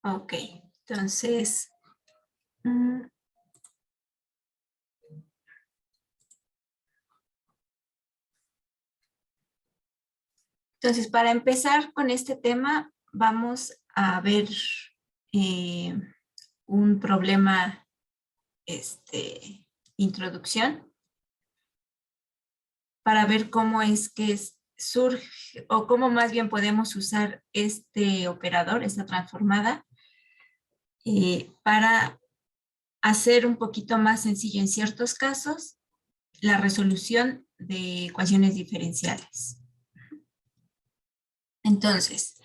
Ok, entonces, para empezar con este tema, vamos a ver un problema, introducción, para ver cómo es que surge, o cómo más bien podemos usar este operador, esta transformada, para hacer un poquito más sencillo en ciertos casos la resolución de ecuaciones diferenciales. Entonces,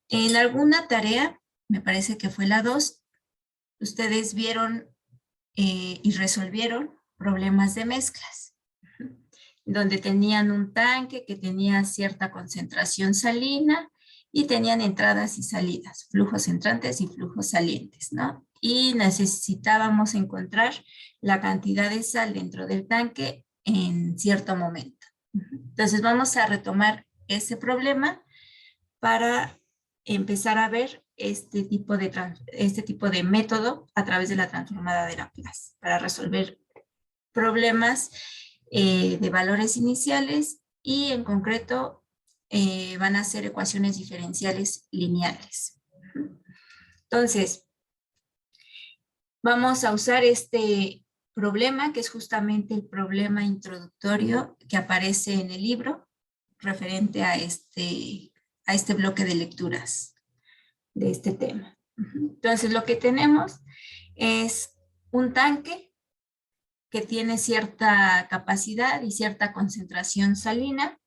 en alguna tarea, me parece que fue la 2, ustedes vieron y resolvieron problemas de mezclas, donde tenían un tanque que tenía cierta concentración salina y tenían entradas y salidas, flujos entrantes y flujos salientes, ¿no? Y necesitábamos encontrar la cantidad de sal dentro del tanque en cierto momento. Entonces vamos a retomar ese problema para empezar a ver este tipo de método a través de la transformada de Laplace para resolver problemas de valores iniciales y en concreto van a ser ecuaciones diferenciales lineales. Entonces, vamos a usar este problema que es justamente el problema introductorio que aparece en el libro referente a este bloque de lecturas de este tema. Entonces, lo que tenemos es un tanque que tiene cierta capacidad y cierta concentración salina,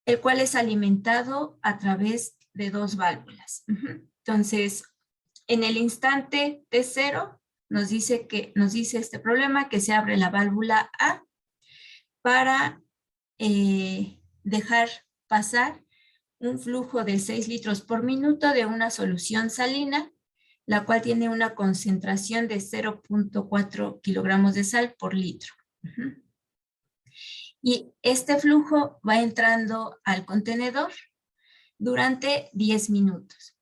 el cual es alimentado a través de 2 válvulas. Entonces, en el instante T0 nos dice este problema que se abre la válvula A para dejar pasar un flujo de 6 litros por minuto de una solución salina, la cual tiene una concentración de 0.4 kilogramos de sal por litro. Y este flujo va entrando al contenedor durante 10 minutos.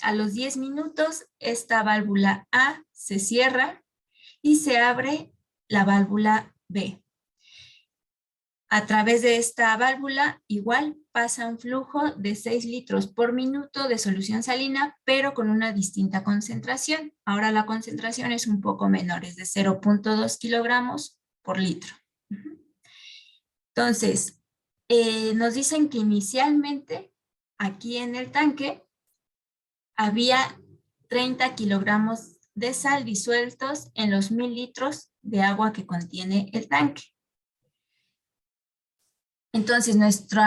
A los 10 minutos, esta válvula A se cierra y se abre la válvula B. A través de esta válvula, igual, pasa un flujo de 6 litros por minuto de solución salina, pero con una distinta concentración. Ahora la concentración es un poco menor, es de 0.2 kilogramos por litro. Entonces, nos dicen que inicialmente, aquí en el tanque, había 30 kilogramos de sal disueltos en los 1000 litros de agua que contiene el tanque. Entonces, nuestro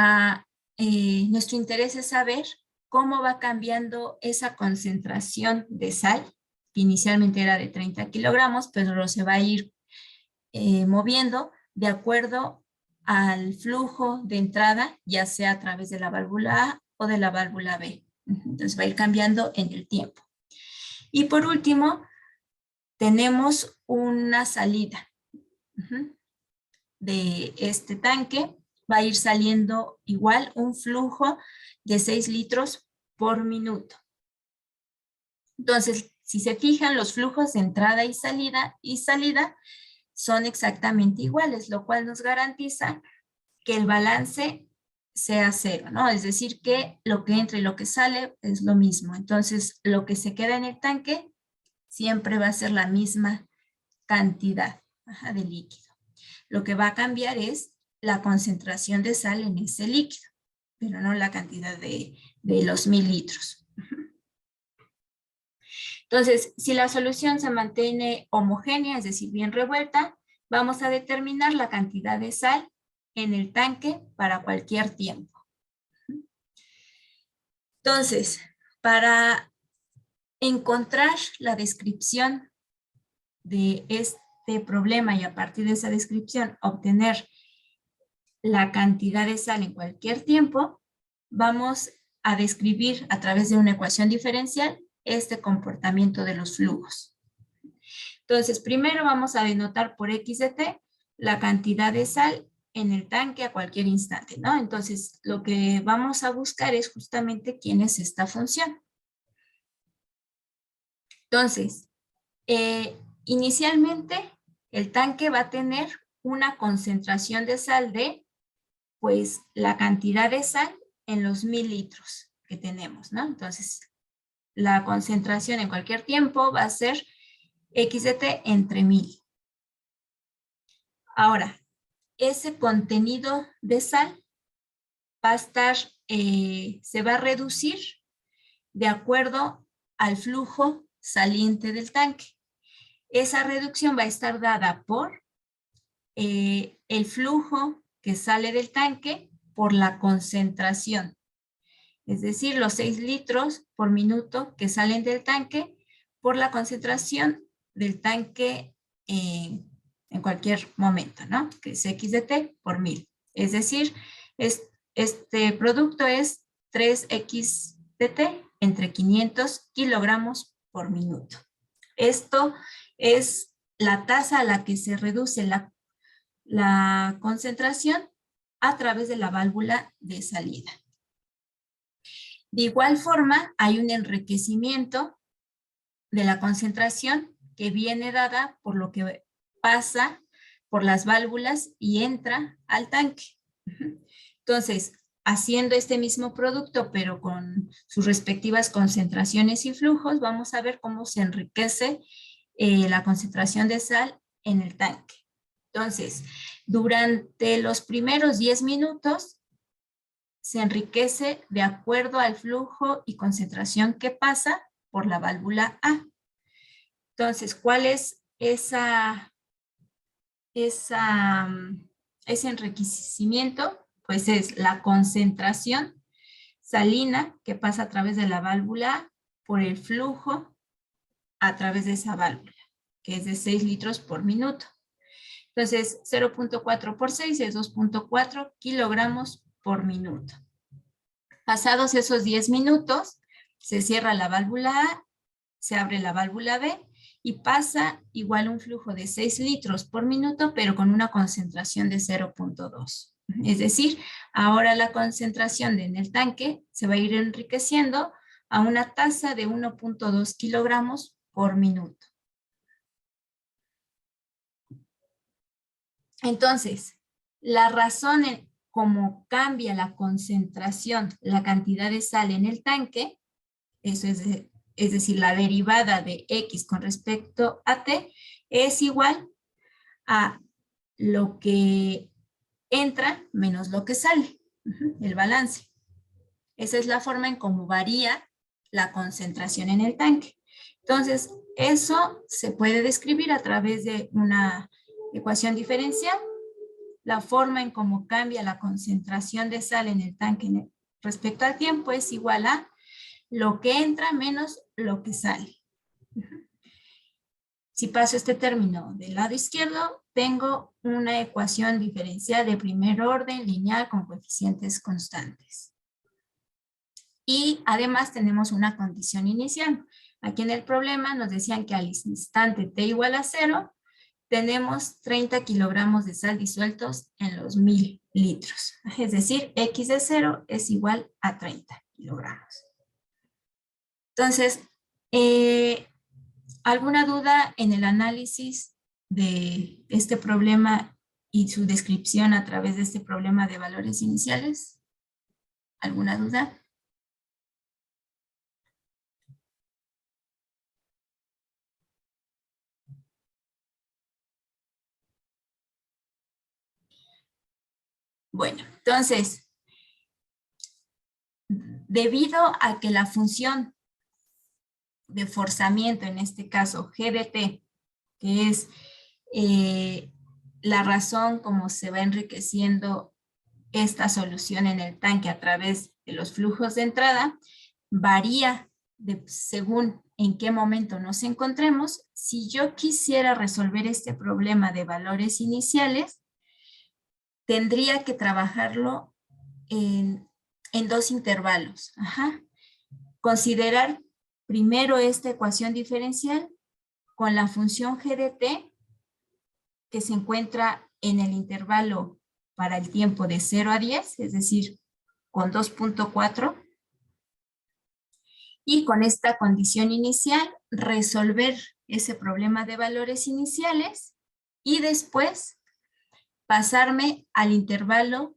interés es saber cómo va cambiando esa concentración de sal, que inicialmente era de 30 kilogramos, pero se va a ir moviendo de acuerdo al flujo de entrada, ya sea a través de la válvula A o de la válvula B. Entonces va a ir cambiando en el tiempo. Y por último, tenemos una salida de este tanque. Va a ir saliendo igual un flujo de 6 litros por minuto. Entonces, si se fijan, los flujos de entrada y salida son exactamente iguales, lo cual nos garantiza que el balance sea cero, ¿no? Es decir, que lo que entra y lo que sale es lo mismo. Entonces, lo que se queda en el tanque siempre va a ser la misma cantidad de líquido. Lo que va a cambiar es la concentración de sal en ese líquido, pero no la cantidad de los 1000 litros. Entonces, si la solución se mantiene homogénea, es decir, bien revuelta, vamos a determinar la cantidad de sal en el tanque para cualquier tiempo. Entonces, para encontrar la descripción de este problema y a partir de esa descripción obtener la cantidad de sal en cualquier tiempo, vamos a describir a través de una ecuación diferencial este comportamiento de los flujos. Entonces, primero vamos a denotar por x de t la cantidad de sal en el tanque a cualquier instante, ¿no? Entonces, lo que vamos a buscar es justamente quién es esta función. Entonces, inicialmente, el tanque va a tener una concentración de sal de, pues, la cantidad de sal en los 1000 litros que tenemos, ¿no? Entonces, la concentración en cualquier tiempo va a ser X de T entre 1000. Ahora, ese contenido de sal va a estar, se va a reducir de acuerdo al flujo saliente del tanque. Esa reducción va a estar dada por el flujo que sale del tanque por la concentración. Es decir, los 6 litros por minuto que salen del tanque por la concentración del tanque en cualquier momento, ¿no? Que es X de T por 1000. Es decir, este producto es 3X de T entre 500 kilogramos por minuto. Esto es la tasa a la que se reduce la concentración a través de la válvula de salida. De igual forma, hay un enriquecimiento de la concentración que viene dada por lo que pasa por las válvulas y entra al tanque. Entonces, haciendo este mismo producto, pero con sus respectivas concentraciones y flujos, vamos a ver cómo se enriquece la concentración de sal en el tanque. Entonces, durante los primeros 10 minutos, se enriquece de acuerdo al flujo y concentración que pasa por la válvula A. Entonces, ¿cuál es ese enriquecimiento? Pues es la concentración salina que pasa a través de la válvula A por el flujo a través de esa válvula, que es de 6 litros por minuto. Entonces, 0.4 por 6 es 2.4 kilogramos por minuto. Pasados esos 10 minutos, se cierra la válvula A, se abre la válvula B y pasa igual un flujo de 6 litros por minuto, pero con una concentración de 0.2. Es decir, ahora la concentración en el tanque se va a ir enriqueciendo a una tasa de 1.2 kilogramos por minuto. Entonces, la razón en cómo cambia la concentración, la cantidad de sal en el tanque, eso es decir, la derivada de X con respecto a T, es igual a lo que entra menos lo que sale, el balance. Esa es la forma en cómo varía la concentración en el tanque. Entonces, eso se puede describir a través de una ecuación diferencial, la forma en cómo cambia la concentración de sal en el tanque respecto al tiempo es igual a lo que entra menos lo que sale. Si paso este término del lado izquierdo, tengo una ecuación diferencial de primer orden lineal con coeficientes constantes. Y además tenemos una condición inicial. Aquí en el problema nos decían que al instante t igual a 0, tenemos 30 kilogramos de sal disueltos en los 1000 litros. Es decir, X de 0 es igual a 30 kilogramos. Entonces, ¿alguna duda en el análisis de este problema y su descripción a través de este problema de valores iniciales? ¿Alguna duda? Bueno, entonces, debido a que la función de forzamiento, en este caso G de T, que es la razón como se va enriqueciendo esta solución en el tanque a través de los flujos de entrada, varía según en qué momento nos encontremos. Si yo quisiera resolver este problema de valores iniciales, tendría que trabajarlo en dos intervalos. Considerar primero esta ecuación diferencial con la función g de t que se encuentra en el intervalo para el tiempo de 0 a 10, es decir, con 2.4. Y con esta condición inicial, resolver ese problema de valores iniciales y después pasarme al intervalo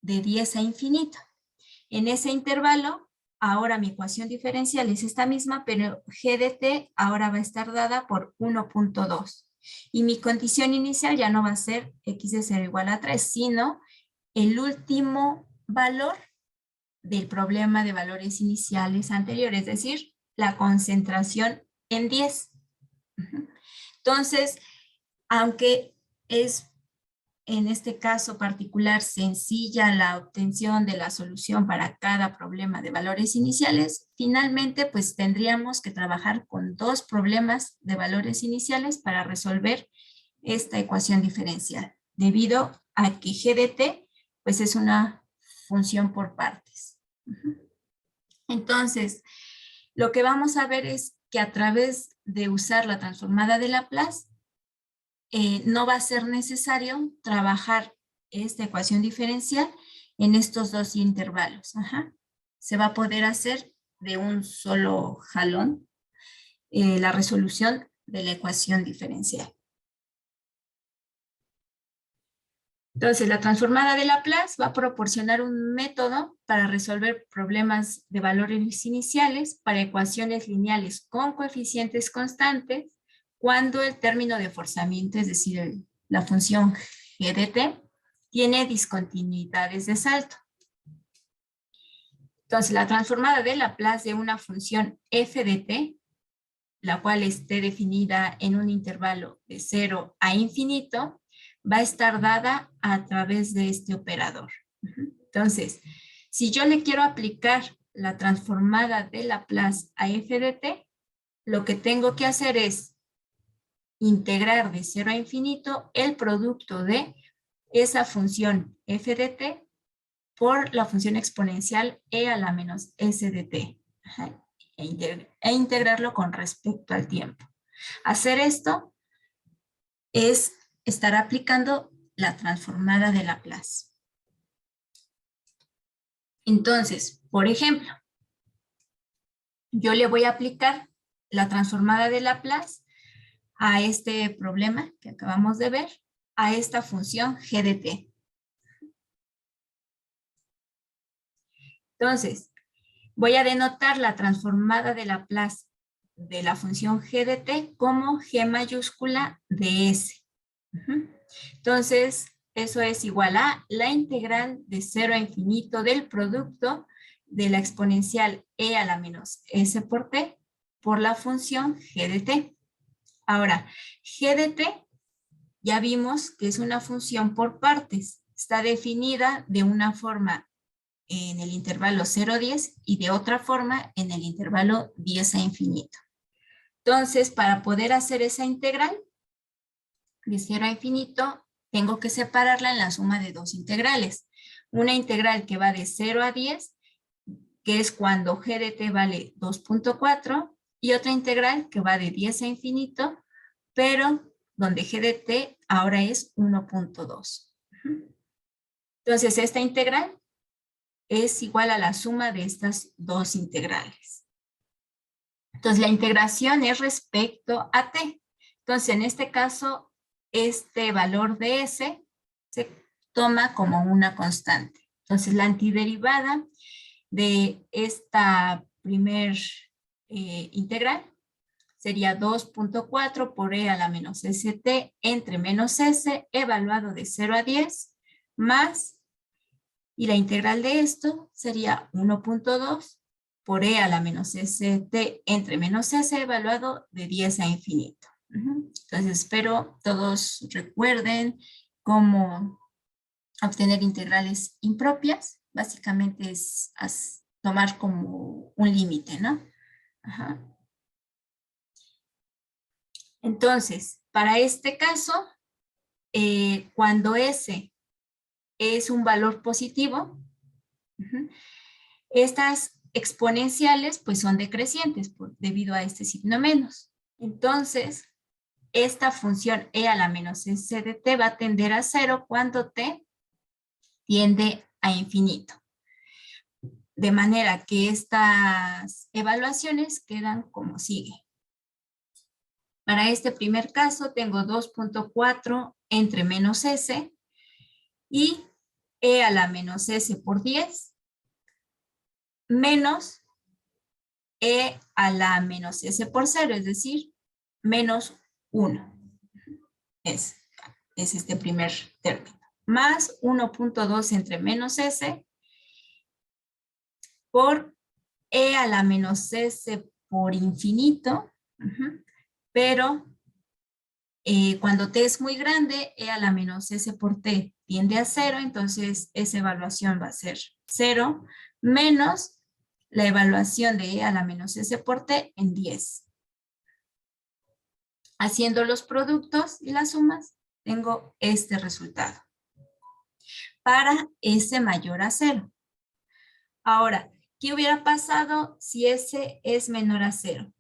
de 10 a infinito. En ese intervalo, ahora mi ecuación diferencial es esta misma, pero g de t ahora va a estar dada por 1.2. Y mi condición inicial ya no va a ser x de 0 igual a 3, sino el último valor del problema de valores iniciales anteriores, es decir, la concentración en 10. Entonces, aunque es en este caso particular sencilla la obtención de la solución para cada problema de valores iniciales, finalmente pues tendríamos que trabajar con 2 problemas de valores iniciales para resolver esta ecuación diferencial, debido a que g de t pues es una función por partes. Entonces, lo que vamos a ver es que a través de usar la transformada de Laplace, no va a ser necesario trabajar esta ecuación diferencial en estos 2 intervalos. Se va a poder hacer de un solo jalón la resolución de la ecuación diferencial. Entonces, la transformada de Laplace va a proporcionar un método para resolver problemas de valores iniciales para ecuaciones lineales con coeficientes constantes cuando el término de forzamiento, es decir, la función g de t, tiene discontinuidades de salto. Entonces, la transformada de Laplace de una función f de t, la cual esté definida en un intervalo de 0 a infinito, va a estar dada a través de este operador. Entonces, si yo le quiero aplicar la transformada de Laplace a f de t, lo que tengo que hacer es integrar de 0 a infinito el producto de esa función f de t por la función exponencial e a la menos s de t, e integrarlo con respecto al tiempo. Hacer esto es estar aplicando la transformada de Laplace. Entonces, por ejemplo, yo le voy a aplicar la transformada de Laplace a este problema que acabamos de ver, a esta función g de t. Entonces, voy a denotar la transformada de Laplace de la función g de t como g mayúscula de s. Entonces, eso es igual a la integral de 0 a infinito del producto de la exponencial e a la menos s por t por la función g de t. Ahora, g de t ya vimos que es una función por partes. Está definida de una forma en el intervalo 0 a 10 y de otra forma en el intervalo 10 a infinito. Entonces, para poder hacer esa integral de 0 a infinito, tengo que separarla en la suma de 2 integrales. Una integral que va de 0 a 10, que es cuando g de t vale 2.4, y otra integral que va de 10 a infinito, pero donde g de t ahora es 1.2. Entonces, esta integral es igual a la suma de estas 2 integrales. Entonces, la integración es respecto a t. Entonces, en este caso, este valor de s se toma como una constante. Entonces, la antiderivada de esta primer integral sería 2.4 por e a la menos st entre menos s evaluado de 0 a 10 más, y la integral de esto sería 1.2 por e a la menos st entre menos s evaluado de 10 a infinito. Entonces espero todos recuerden cómo obtener integrales impropias. Básicamente es tomar como un límite, ¿no? Entonces, para este caso, cuando S es un valor positivo, estas exponenciales pues son decrecientes debido a este signo menos. Entonces, esta función e a la menos s de t va a tender a 0 cuando t tiende a infinito. De manera que estas evaluaciones quedan como sigue. Para este primer caso tengo 2.4 entre menos s y e a la menos s por 10 menos e a la menos s por 0, es decir, menos 1. Es este primer término. Más 1.2 entre menos s por e a la menos s por infinito, pero cuando t es muy grande, e a la menos s por t tiende a 0, entonces esa evaluación va a ser 0, menos la evaluación de e a la menos s por t en 10. Haciendo los productos y las sumas, tengo este resultado. Para s mayor a 0. Ahora, ¿qué hubiera pasado si s es menor a 0?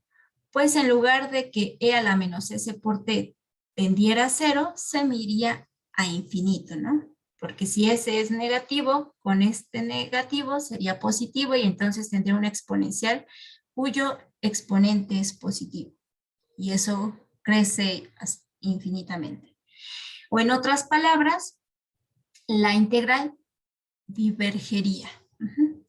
Pues en lugar de que e a la menos s por t tendiera a 0, se me iría a infinito, ¿no? Porque si s es negativo, con este negativo sería positivo y entonces tendría una exponencial cuyo exponente es positivo. Y eso crece infinitamente. O en otras palabras, la integral divergería.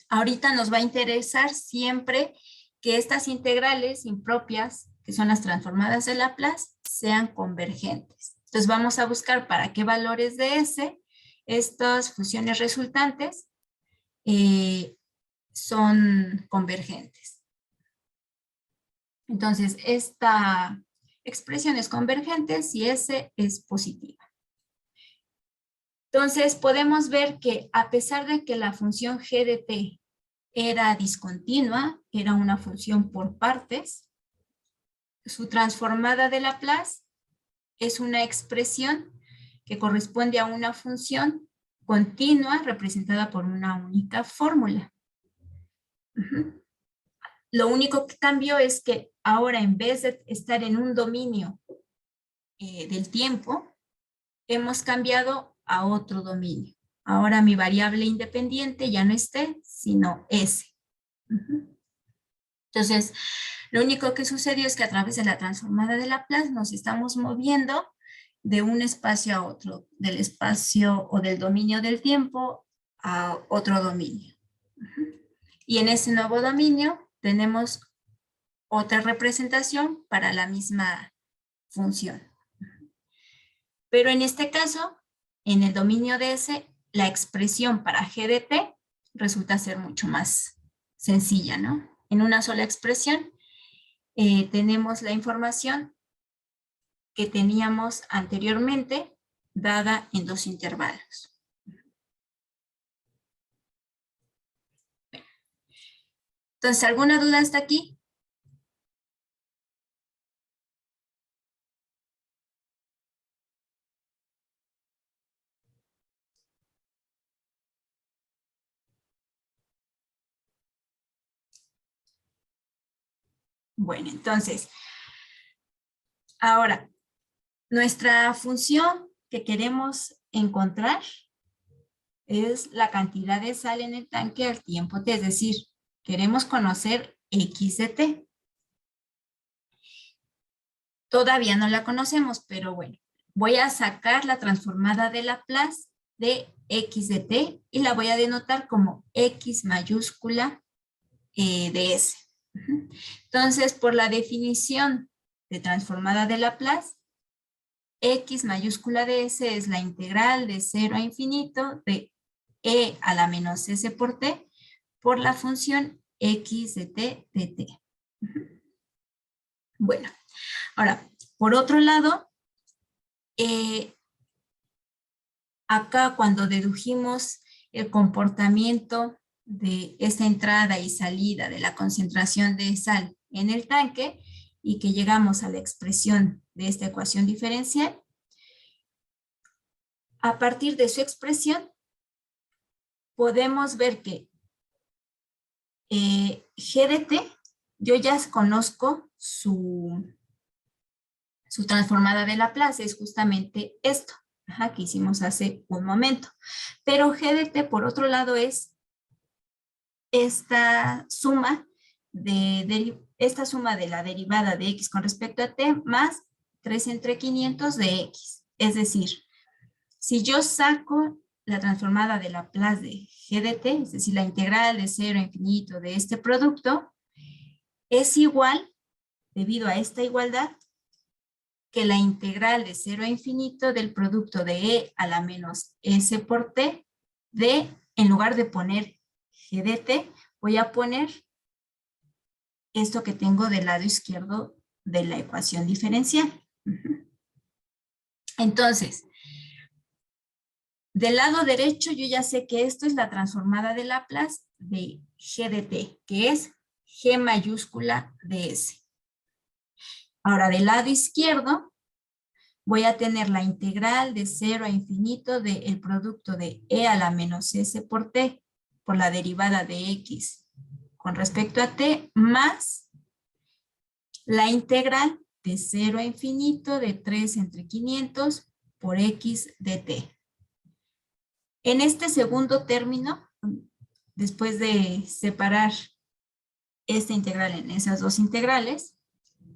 Ahorita nos va a interesar siempre que estas integrales impropias, que son las transformadas de Laplace, sean convergentes. Entonces vamos a buscar para qué valores de S estas funciones resultantes son convergentes. Entonces esta expresión es convergente si S es positiva. Entonces podemos ver que a pesar de que la función g de t era discontinua, era una función por partes, su transformada de Laplace es una expresión que corresponde a una función continua representada por una única fórmula. Lo único que cambió es que ahora en vez de estar en un dominio del tiempo, hemos cambiado a otro dominio. Ahora mi variable independiente ya no es t, sino s. Entonces, lo único que sucedió es que a través de la transformada de Laplace nos estamos moviendo de un espacio a otro, del espacio o del dominio del tiempo a otro dominio. Y en ese nuevo dominio tenemos otra representación para la misma función. Pero en este caso, en el dominio de S, la expresión para g de t resulta ser mucho más sencilla, ¿no? En una sola expresión tenemos la información que teníamos anteriormente dada en dos intervalos. Entonces, ¿alguna duda hasta aquí? Bueno, entonces, ahora, nuestra función que queremos encontrar es la cantidad de sal en el tanque al tiempo t, es decir, queremos conocer x de t. Todavía no la conocemos, pero bueno, voy a sacar la transformada de Laplace de x de t y la voy a denotar como x mayúscula de s. Entonces, por la definición de transformada de Laplace, x mayúscula de s es la integral de 0 a infinito de e a la menos s por t por la función x de t de t. Bueno, ahora, por otro lado, acá cuando dedujimos el comportamiento de esta entrada y salida de la concentración de sal en el tanque y que llegamos a la expresión de esta ecuación diferencial, a partir de su expresión podemos ver que g de t, yo ya conozco su transformada de Laplace, es justamente esto. Ajá, que hicimos hace un momento. Pero G de t, por otro lado, es esta suma de la derivada de x con respecto a t más 3 entre 500 de x. Es decir, si yo saco la transformada de Laplace de g de t, es decir, la integral de 0 a infinito de este producto, es igual, debido a esta igualdad, que la integral de 0 a infinito del producto de e a la menos s por t, en lugar de poner g de t, voy a poner esto que tengo del lado izquierdo de la ecuación diferencial. Entonces, del lado derecho yo ya sé que esto es la transformada de Laplace de g de t, que es g mayúscula de s. Ahora, del lado izquierdo voy a tener la integral de 0 a infinito del producto de e a la menos s por t, por la derivada de x con respecto a t, más la integral de 0 a infinito de 3 entre 500 por x de t. En este segundo término, después de separar esta integral en esas dos integrales,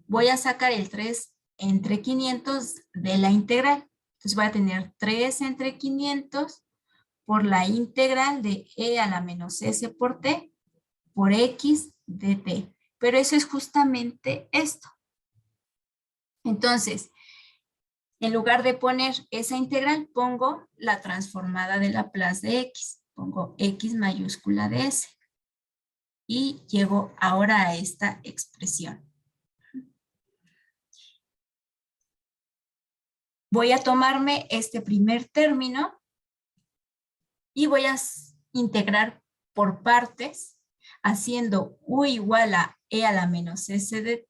voy a sacar el 3 entre 500 de la integral. Entonces voy a tener 3 entre 500 por la integral de e a la menos s por t por x de t. Pero eso es justamente esto. Entonces, en lugar de poner esa integral, pongo la transformada de Laplace de x. Pongo x mayúscula de s. Y llego ahora a esta expresión. Voy a tomarme este primer término y voy a integrar por partes, haciendo u igual a e a la menos s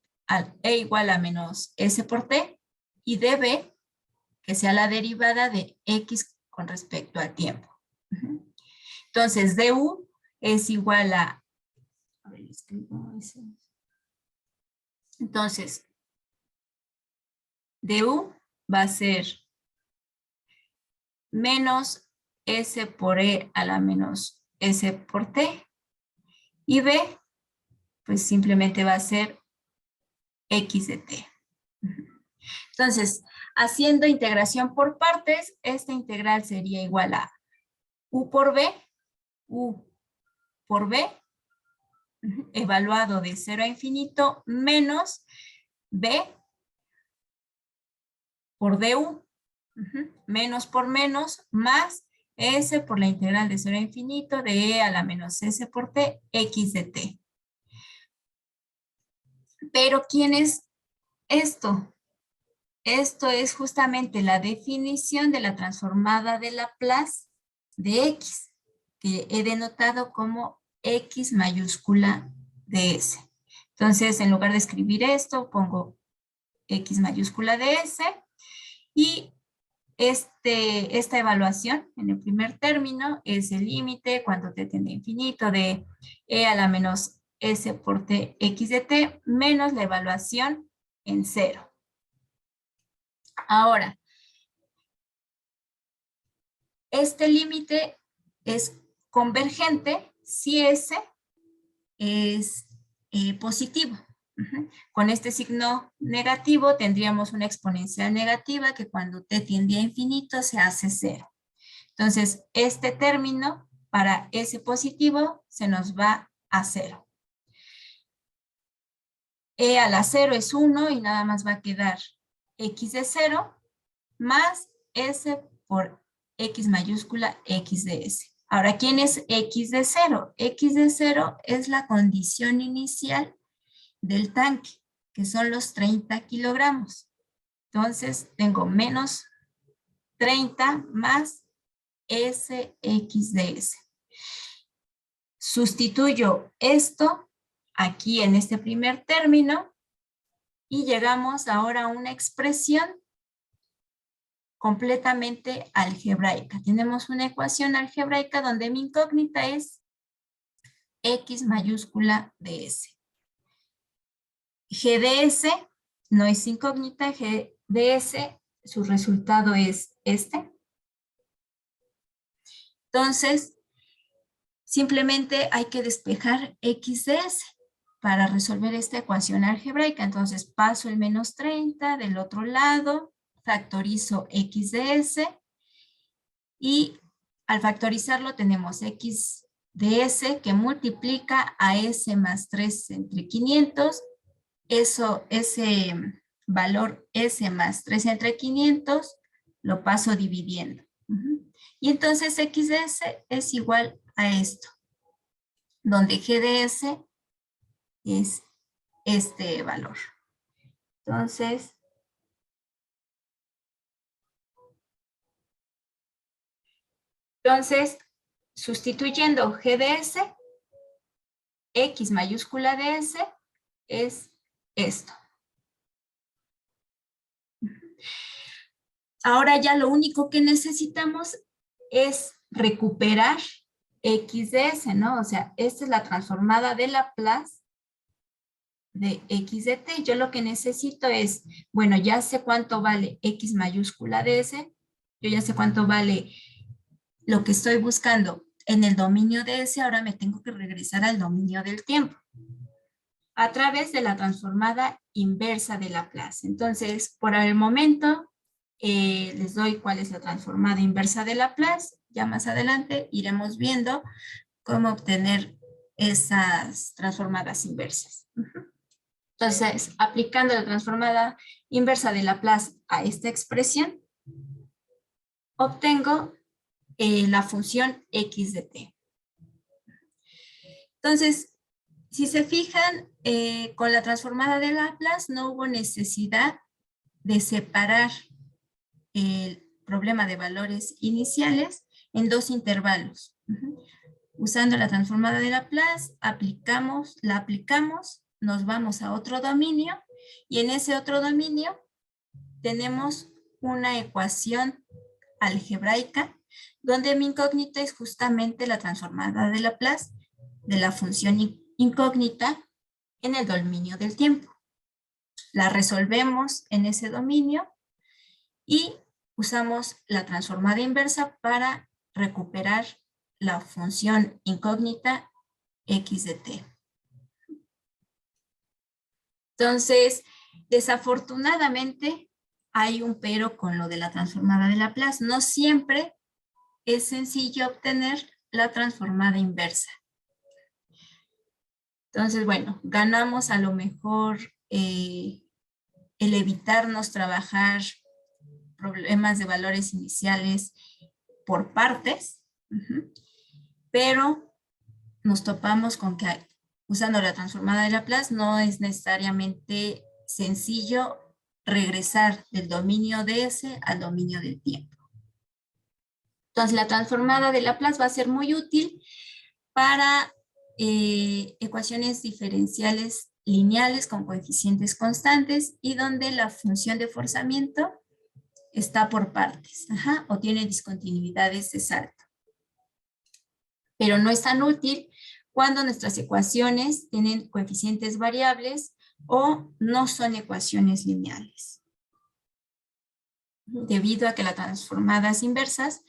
e igual a menos s por t, y db, que sea la derivada de x con respecto al tiempo. Entonces, du es igual a ver, escribo ese. Entonces, du va a ser menos s por e a la menos s por t, y b, pues simplemente va a ser x de t. Entonces, haciendo integración por partes, esta integral sería igual a u por b evaluado de 0 a infinito, menos b por du, menos por menos, más s por la integral de 0 a infinito de e a la menos s por t, x de t. Pero, ¿quién es esto? Esto es justamente la definición de la transformada de Laplace de x, que he denotado como x mayúscula de s. Entonces, en lugar de escribir esto, pongo x mayúscula de s, y esta evaluación en el primer término es el límite cuando t tiende a infinito de e a la menos s por t x de t menos la evaluación en 0. Ahora, este límite es convergente si s es positivo. Con este signo negativo tendríamos una exponencial negativa que cuando t tiende a infinito se hace 0. Entonces, este término para s positivo se nos va a 0. E a la 0 es 1 y nada más va a quedar x de 0 más s por x mayúscula x de s. Ahora, ¿quién es x de 0? X de 0 es la condición inicial del tanque, que son los 30 kilogramos. Entonces, tengo menos 30 más sx de s. Sustituyo esto aquí en este primer término y llegamos ahora a una expresión completamente algebraica. Tenemos una ecuación algebraica donde mi incógnita es x mayúscula de s. G de s no es incógnita, G de s, su resultado es este. Entonces, simplemente hay que despejar x de s para resolver esta ecuación algebraica. Entonces, paso el menos 30 del otro lado, factorizo x de s y al factorizarlo tenemos x de s que multiplica a s más 3 entre 500. Ese valor s más 3 entre 500 lo paso dividiendo. Y entonces x de s es igual a esto, donde g de s es este valor. Entonces, sustituyendo g de s, x mayúscula de s es esto. Ahora ya lo único que necesitamos es recuperar x de s, ¿no? O sea, esta es la transformada de Laplace de x de t. Yo lo que necesito es, bueno, ya sé cuánto vale x mayúscula de s, yo ya sé cuánto vale lo que estoy buscando en el dominio de s, ahora me tengo que regresar al dominio del tiempo a través de la transformada inversa de Laplace. Entonces, por el momento, les doy cuál es la transformada inversa de Laplace. Ya más adelante iremos viendo cómo obtener esas transformadas inversas. Entonces, aplicando la transformada inversa de Laplace a esta expresión, obtengo la función x de t. Entonces, si se fijan, con la transformada de Laplace no hubo necesidad de separar el problema de valores iniciales en dos intervalos. Usando la transformada de Laplace, la aplicamos, nos vamos a otro dominio y en ese otro dominio tenemos una ecuación algebraica donde mi incógnita es justamente la transformada de Laplace de la función incógnita en el dominio del tiempo. La resolvemos en ese dominio y usamos la transformada inversa para recuperar la función incógnita x de t. Entonces, desafortunadamente, hay un pero con lo de la transformada de Laplace. No siempre es sencillo obtener la transformada inversa. Entonces, bueno, ganamos a lo mejor el evitarnos trabajar problemas de valores iniciales por partes, pero nos topamos con que usando la transformada de Laplace no es necesariamente sencillo regresar del dominio de S al dominio del tiempo. Entonces, la transformada de Laplace va a ser muy útil para ecuaciones diferenciales lineales con coeficientes constantes y donde la función de forzamiento está por partes, o tiene discontinuidades de salto. Pero no es tan útil cuando nuestras ecuaciones tienen coeficientes variables o no son ecuaciones lineales. Debido a que las transformadas inversas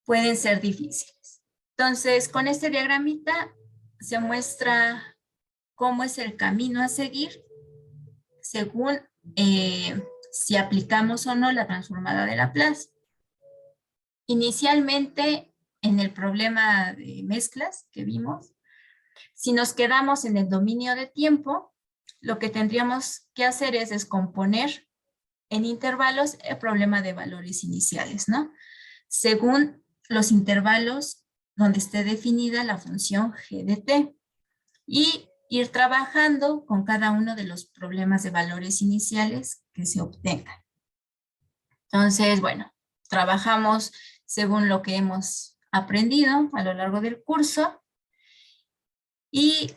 pueden ser difíciles. Entonces, con este diagramita se muestra cómo es el camino a seguir según si aplicamos o no la transformada de Laplace. Inicialmente, en el problema de mezclas que vimos, si nos quedamos en el dominio de tiempo, lo que tendríamos que hacer es descomponer en intervalos el problema de valores iniciales, ¿no? Según los intervalos donde esté definida la función g de t y ir trabajando con cada uno de los problemas de valores iniciales que se obtengan. Entonces, bueno, trabajamos según lo que hemos aprendido a lo largo del curso y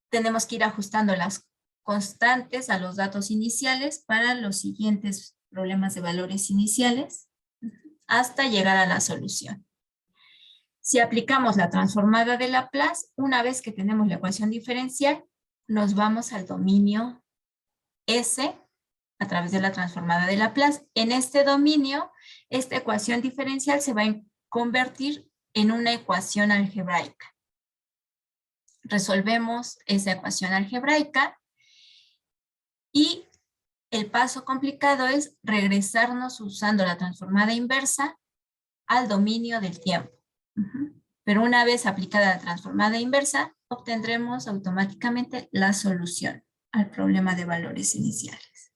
tenemos que ir ajustando las constantes a los datos iniciales para los siguientes problemas de valores iniciales hasta llegar a la solución. Si aplicamos la transformada de Laplace, una vez que tenemos la ecuación diferencial, nos vamos al dominio S a través de la transformada de Laplace. En este dominio, esta ecuación diferencial se va a convertir en una ecuación algebraica. Resolvemos esa ecuación algebraica y el paso complicado es regresarnos usando la transformada inversa al dominio del tiempo. Pero una vez aplicada la transformada inversa, obtendremos automáticamente la solución al problema de valores iniciales.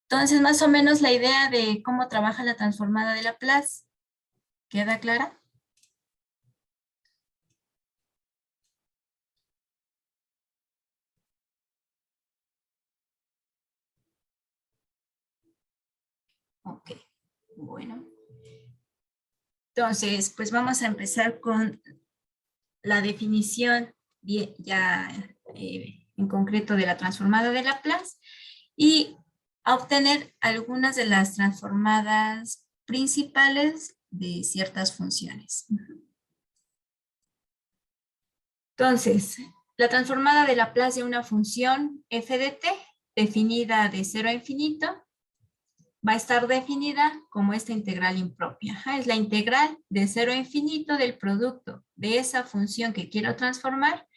Entonces, más o menos la idea de cómo trabaja la transformada de Laplace, ¿queda clara? Ok, bueno. Entonces, pues vamos a empezar con la definición ya en concreto de la transformada de Laplace y a obtener algunas de las transformadas principales de ciertas funciones. Entonces, la transformada de Laplace de una función f de t, definida de 0 a infinito, va a estar definida como esta integral impropia. Es la integral de 0 a infinito del producto de esa función que quiero transformar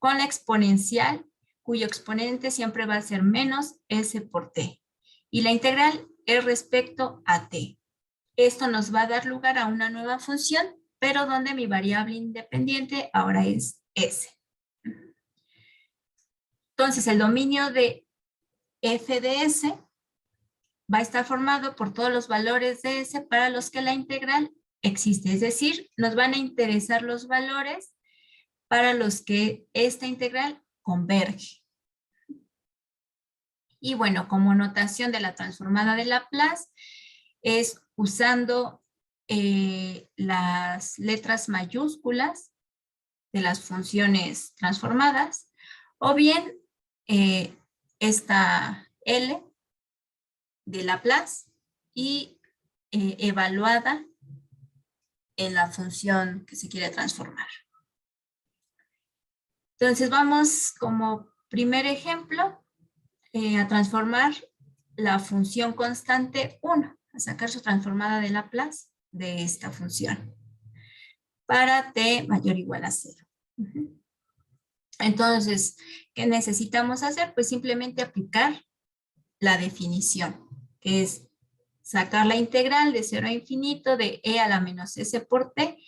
con la exponencial, cuyo exponente siempre va a ser menos s por t. Y la integral es respecto a t. Esto nos va a dar lugar a una nueva función, pero donde mi variable independiente ahora es s. Entonces, el dominio de f de s va a estar formado por todos los valores de s para los que la integral existe. Es decir, nos van a interesar los valores para los que esta integral converge. Y bueno, como notación de la transformada de Laplace, es usando las letras mayúsculas de las funciones transformadas, o bien esta L de Laplace y evaluada en la función que se quiere transformar. Entonces vamos como primer ejemplo a transformar la función constante 1, a sacar su transformada de Laplace de esta función para t mayor o igual a 0. Entonces, ¿qué necesitamos hacer? Pues simplemente aplicar la definición, que es sacar la integral de 0 a infinito de e a la menos s por t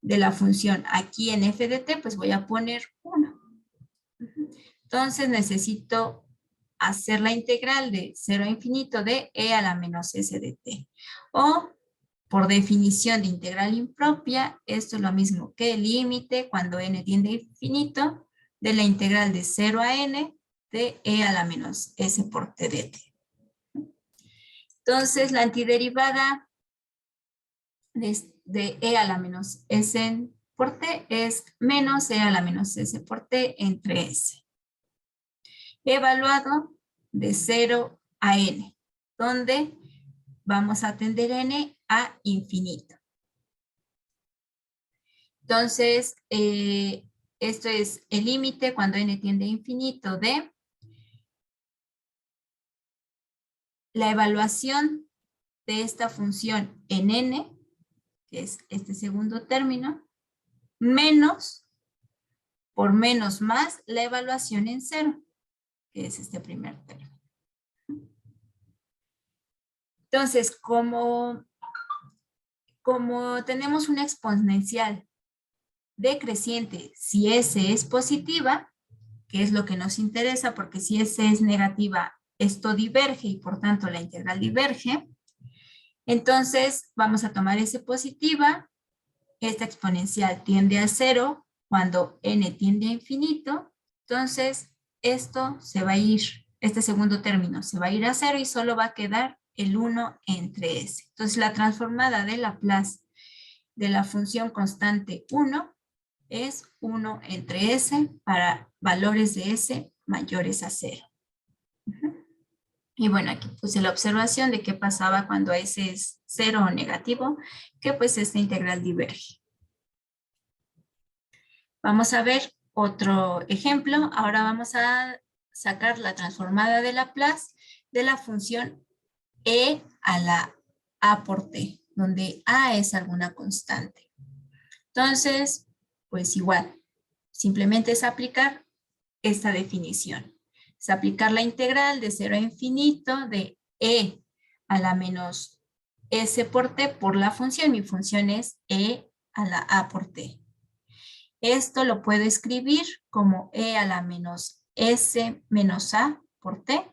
de la función. Aquí en f de t, pues voy a poner 1. Entonces necesito hacer la integral de 0 a infinito de e a la menos s de t. O, por definición de integral impropia, esto es lo mismo que el límite cuando n tiende a infinito de la integral de 0 a n de e a la menos s por t de t. Entonces, la antiderivada de e a la menos s por t es menos e a la menos s por t entre s. Evaluado de 0 a n, donde vamos a tender n a infinito. Entonces, esto es el límite cuando n tiende a infinito de la evaluación de esta función en n, que es este segundo término, menos por menos más la evaluación en 0, que es este primer término. Entonces, como tenemos una exponencial decreciente, si S es positiva, que es lo que nos interesa, porque si S es negativa, esto diverge y por tanto la integral diverge. Entonces, vamos a tomar S positiva. Esta exponencial tiende a 0 cuando n tiende a infinito. Entonces, esto se va a ir, este segundo término se va a ir a 0 y solo va a quedar el 1 entre s. Entonces, la transformada de Laplace de la función constante 1 es 1 entre s para valores de s mayores a 0. Y bueno, aquí puse la observación de qué pasaba cuando s es 0 o negativo, que pues esta integral diverge. Vamos a ver otro ejemplo. Ahora vamos a sacar la transformada de Laplace de la función e a la a por t, donde A es alguna constante. Entonces, pues igual, simplemente es aplicar esta definición. Es aplicar la integral de 0 a infinito de e a la menos s por t por la función. Mi función es e a la a por t. Esto lo puedo escribir como e a la menos s menos a por t.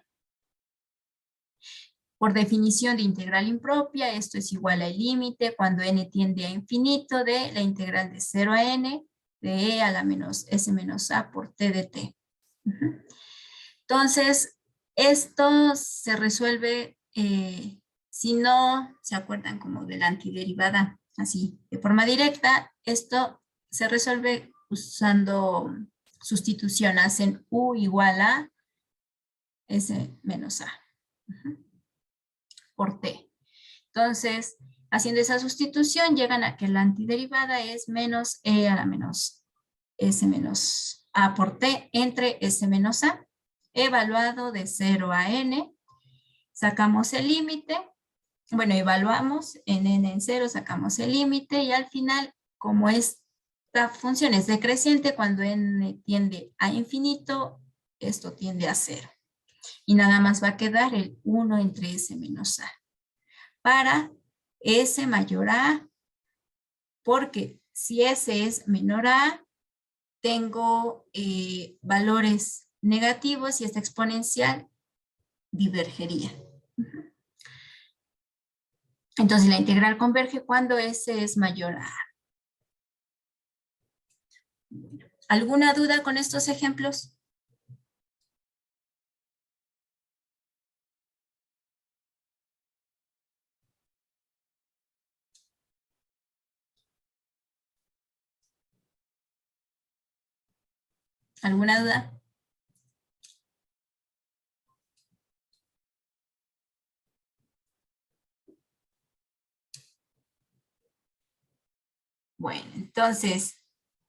Por definición de integral impropia, esto es igual al límite cuando n tiende a infinito de la integral de 0 a n de e a la menos s menos a por t de t. Entonces, esto se resuelve si no se acuerdan como de la antiderivada, así, de forma directa. Esto se resuelve usando sustitución. Hacen u igual a s menos a por t. Entonces, haciendo esa sustitución, llegan a que la antiderivada es menos e a la menos s menos a por t entre s menos a, evaluado de 0 a n. Sacamos el límite, bueno, evaluamos en n en 0, sacamos el límite y al final, como esta función es decreciente, cuando n tiende a infinito, esto tiende a 0. Y nada más va a quedar el 1 entre s menos a. Para s mayor a, porque si s es menor a, tengo valores negativos y esta exponencial divergería. Entonces la integral converge cuando s es mayor a. ¿Alguna duda con estos ejemplos? ¿Alguna duda? Bueno, entonces,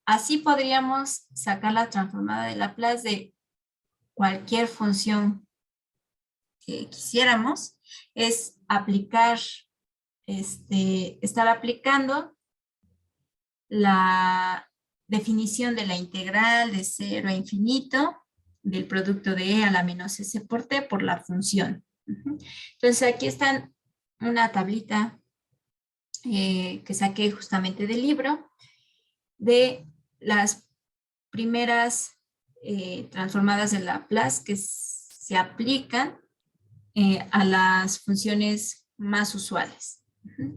así podríamos sacar la transformada de Laplace de cualquier función que quisiéramos. Es aplicar, estar aplicando la definición de la integral de 0 a infinito del producto de e a la menos s por t por la función. Entonces aquí está una tablita que saqué justamente del libro de las primeras transformadas de Laplace que se aplican a las funciones más usuales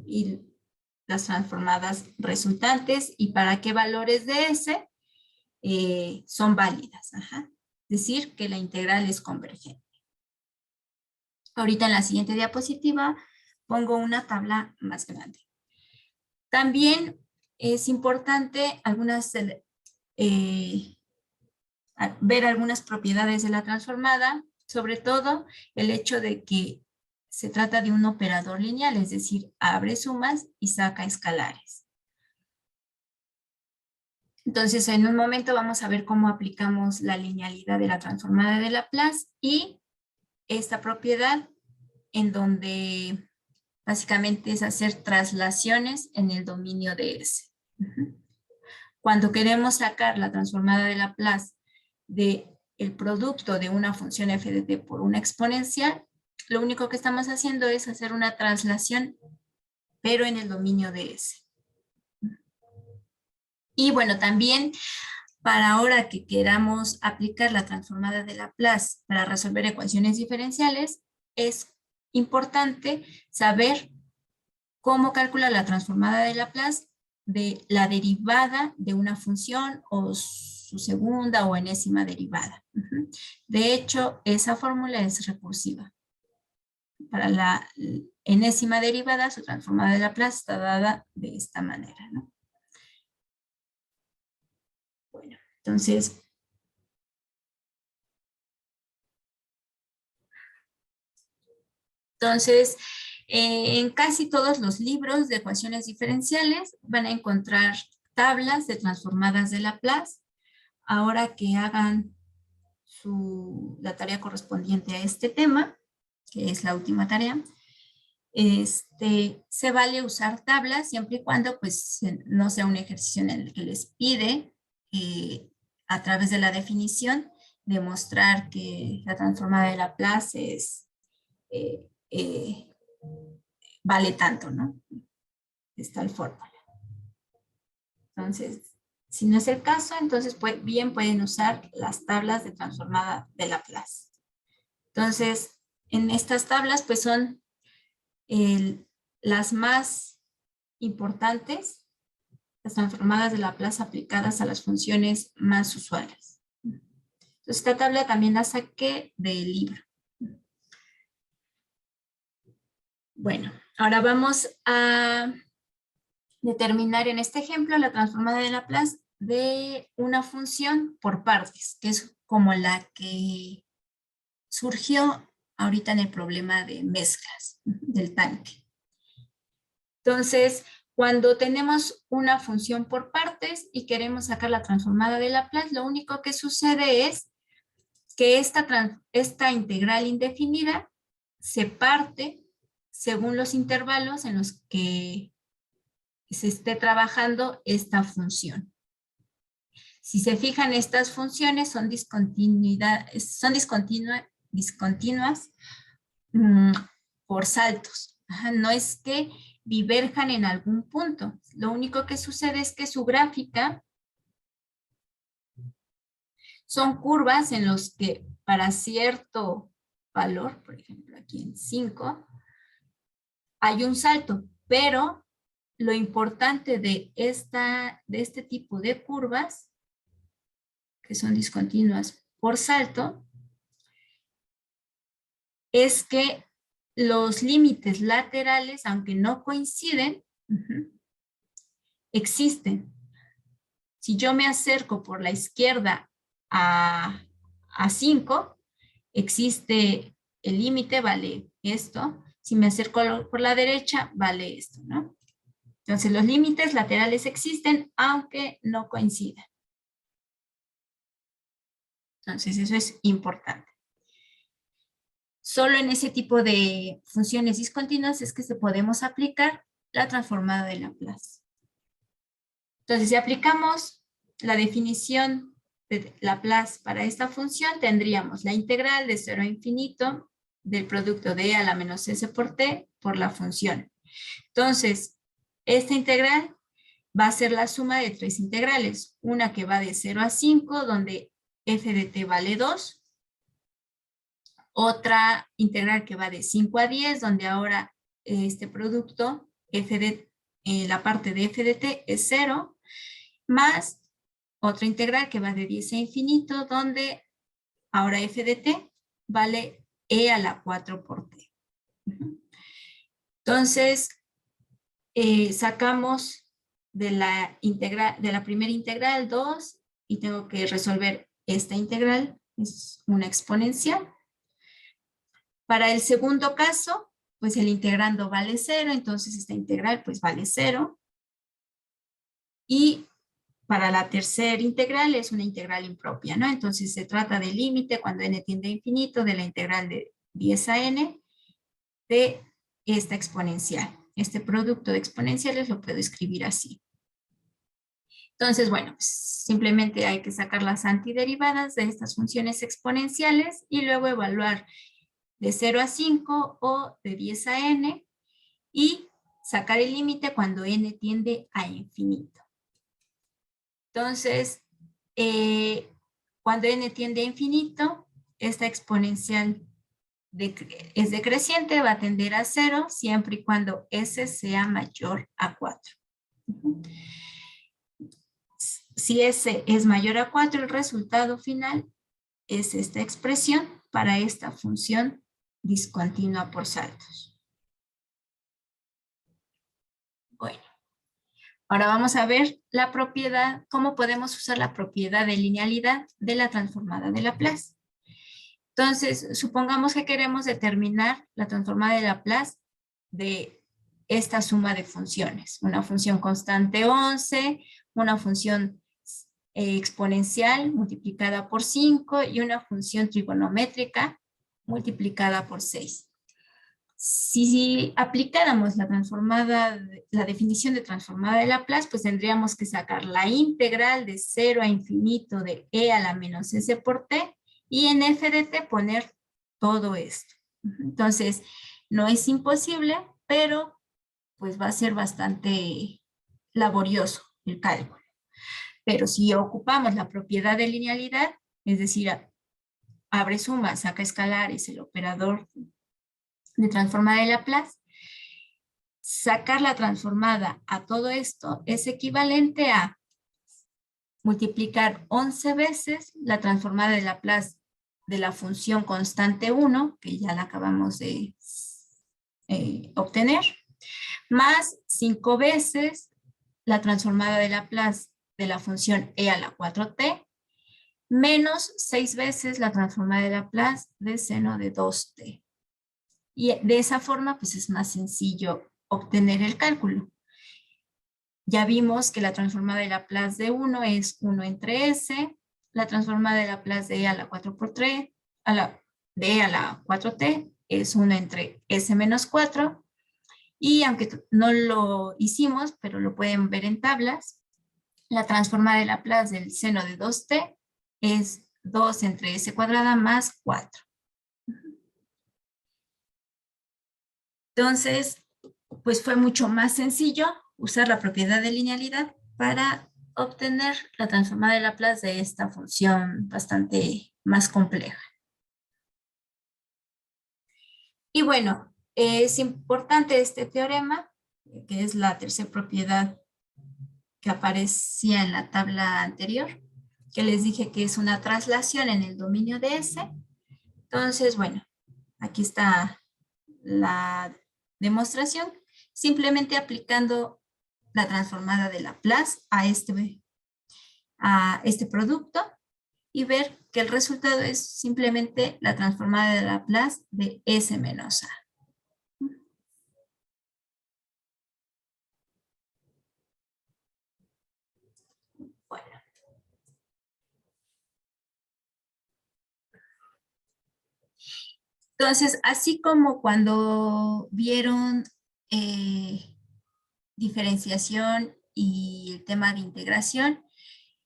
y las transformadas resultantes y para qué valores de S son válidas. Es decir, que la integral es convergente. Ahorita en la siguiente diapositiva pongo una tabla más grande. También es importante ver algunas propiedades de la transformada, sobre todo el hecho de que se trata de un operador lineal, es decir, abre sumas y saca escalares. Entonces, en un momento vamos a ver cómo aplicamos la linealidad de la transformada de Laplace y esta propiedad en donde básicamente es hacer traslaciones en el dominio de S. Cuando queremos sacar la transformada de Laplace del producto de una función f de t por una exponencial, lo único que estamos haciendo es hacer una traslación, pero en el dominio de S. Y bueno, también para ahora que queramos aplicar la transformada de Laplace para resolver ecuaciones diferenciales, es importante saber cómo calcular la transformada de Laplace de la derivada de una función o su segunda o enésima derivada. De hecho, esa fórmula es recursiva. Para la enésima derivada, su transformada de Laplace está dada de esta manera, ¿no? Bueno, entonces, en casi todos los libros de ecuaciones diferenciales van a encontrar tablas de transformadas de Laplace. Ahora que hagan la tarea correspondiente a este tema, que es la última tarea, Se vale usar tablas siempre y cuando pues no sea un ejercicio en el que les pide a través de la definición demostrar que la transformada de Laplace eh, eh, vale tanto, ¿no? Es tal fórmula. Entonces, si no es el caso, entonces bien pueden usar las tablas de transformada de Laplace. Entonces, en estas tablas pues son las más importantes, las transformadas de Laplace aplicadas a las funciones más usuales. Entonces, esta tabla también la saqué del libro. Bueno, ahora vamos a determinar en este ejemplo la transformada de Laplace de una función por partes, que es como la que surgió ahorita en el problema de mezclas del tanque. Entonces, cuando tenemos una función por partes y queremos sacar la transformada de Laplace, lo único que sucede es que esta integral indefinida se parte según los intervalos en los que se esté trabajando esta función. Si se fijan, estas funciones son discontinuas por saltos. No es que diverjan en algún punto. Lo único que sucede es que su gráfica son curvas en los que para cierto valor, por ejemplo aquí en 5, hay un salto, pero lo importante de este tipo de curvas, que son discontinuas por salto, es que los límites laterales, aunque no coinciden, existen. Si yo me acerco por la izquierda a 5, existe el límite, vale esto. Si me acerco por la derecha, vale esto, ¿no? Entonces, los límites laterales existen, aunque no coincidan. Entonces, eso es importante. Solo en ese tipo de funciones discontinuas es que podemos aplicar la transformada de Laplace. Entonces, si aplicamos la definición de Laplace para esta función, tendríamos la integral de 0 a infinito del producto de e a la menos s por t por la función. Entonces, esta integral va a ser la suma de tres integrales. Una que va de 0 a 5, donde f de t vale 2. Otra integral que va de 5 a 10, donde ahora este producto, la parte de f de t es 0, más otra integral que va de 10 a infinito, donde ahora f de t vale e a la 4 por t. Entonces, sacamos de la primera integral 2 y tengo que resolver esta integral, es una exponencial. Para el segundo caso, pues el integrando vale 0, entonces esta integral pues vale 0. Y para la tercera integral es una integral impropia, ¿no? Entonces se trata del límite cuando n tiende a infinito de la integral de 10 a n de esta exponencial. Este producto de exponenciales lo puedo escribir así. Entonces, bueno, pues simplemente hay que sacar las antiderivadas de estas funciones exponenciales y luego evaluar de 0 a 5 o de 10 a n y sacar el límite cuando n tiende a infinito. Entonces, cuando n tiende a infinito, esta exponencial es decreciente, va a tender a 0 siempre y cuando s sea mayor a 4. Si s es mayor a 4, el resultado final es esta expresión para esta función discontinua por saltos. Bueno, ahora vamos a ver la propiedad, cómo podemos usar la propiedad de linealidad de la transformada de Laplace. Entonces, supongamos que queremos determinar la transformada de Laplace de esta suma de funciones. Una función constante 11, una función exponencial multiplicada por 5 y una función trigonométrica multiplicada por 6. Si aplicáramos la definición de transformada de Laplace, pues tendríamos que sacar la integral de 0 a infinito de e a la menos s por t y en f de t poner todo esto. Entonces, no es imposible, pero pues va a ser bastante laborioso el cálculo. Pero si ocupamos la propiedad de linealidad, es decir, abre suma, saca escalares, el operador de transformada de Laplace, sacar la transformada a todo esto es equivalente a multiplicar 11 veces la transformada de Laplace de la función constante 1, que ya la acabamos de obtener, más 5 veces la transformada de Laplace de la función e a la 4t, menos 6 veces la transformada de Laplace de seno de 2t. Y de esa forma, pues es más sencillo obtener el cálculo. Ya vimos que la transformada de Laplace de 1 es 1 entre s, la transformada de Laplace de e a la 4 por 3, de e a la 4t es 1 entre s menos 4, y aunque no lo hicimos, pero lo pueden ver en tablas, la transformada de Laplace del seno de 2t es 2 entre s cuadrada más 4. Entonces, pues fue mucho más sencillo usar la propiedad de linealidad para obtener la transformada de Laplace de esta función bastante más compleja. Y bueno, es importante este teorema, que es la tercera propiedad que aparecía en la tabla anterior, que les dije que es una traslación en el dominio de S. Entonces, bueno, aquí está la demostración, simplemente aplicando la transformada de Laplace a este producto y ver que el resultado es simplemente la transformada de Laplace de S menos A. Bueno. Entonces, así como cuando vieron diferenciación y el tema de integración,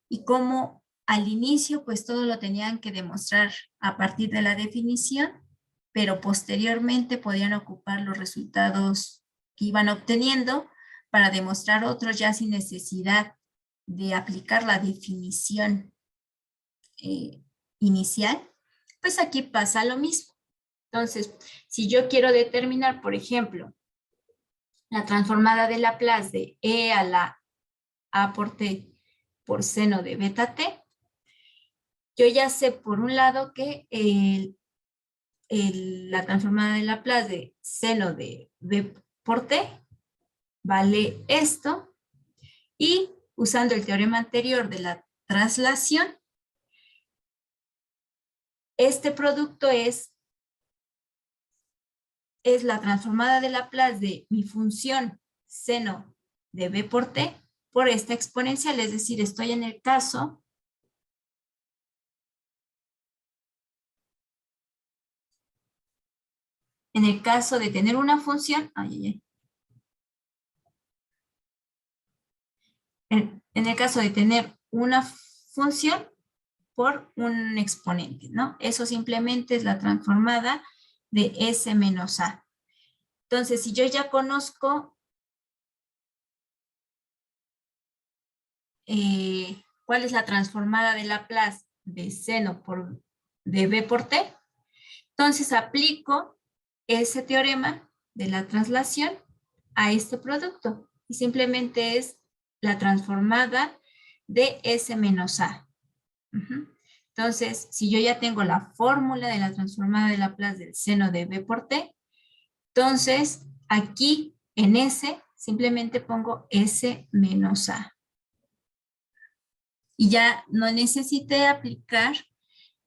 y cómo al inicio pues todo lo tenían que demostrar a partir de la definición, pero posteriormente podían ocupar los resultados que iban obteniendo para demostrar otros ya sin necesidad de aplicar la definición inicial, pues aquí pasa lo mismo. Entonces, si yo quiero determinar, por ejemplo, la transformada de Laplace de e a la a por t por seno de beta t, yo ya sé por un lado que la transformada de Laplace de seno de b por t vale esto, y usando el teorema anterior de la traslación, este producto es la transformada de Laplace de mi función seno de b por t por esta exponencial, es decir, estoy en el caso de tener una función, en el caso de tener una función por un exponente, ¿no? Eso simplemente es la transformada de S menos A. Entonces, si yo ya conozco cuál es la transformada de Laplace de seno de B por T, entonces aplico ese teorema de la traslación a este producto y simplemente es la transformada de S menos A. Entonces, si yo ya tengo la fórmula de la transformada de Laplace del seno de B por T, entonces aquí en S simplemente pongo S menos A. Y ya no necesité aplicar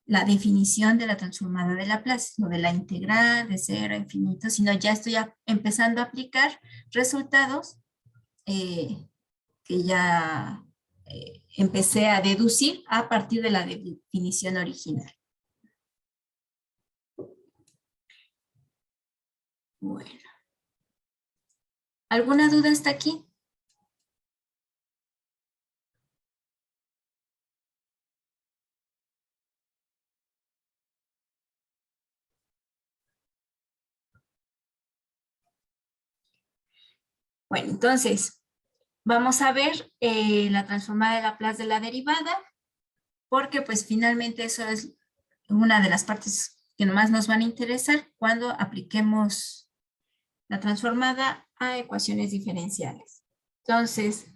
la definición de la transformada de Laplace, lo de la integral de 0 a infinito, sino ya estoy empezando a aplicar resultados que ya empecé a deducir a partir de la definición original. Bueno. ¿Alguna duda hasta aquí? Bueno, entonces, vamos a ver la transformada de Laplace de la derivada, porque pues finalmente eso es una de las partes que más nos van a interesar cuando apliquemos la transformada a ecuaciones diferenciales. Entonces,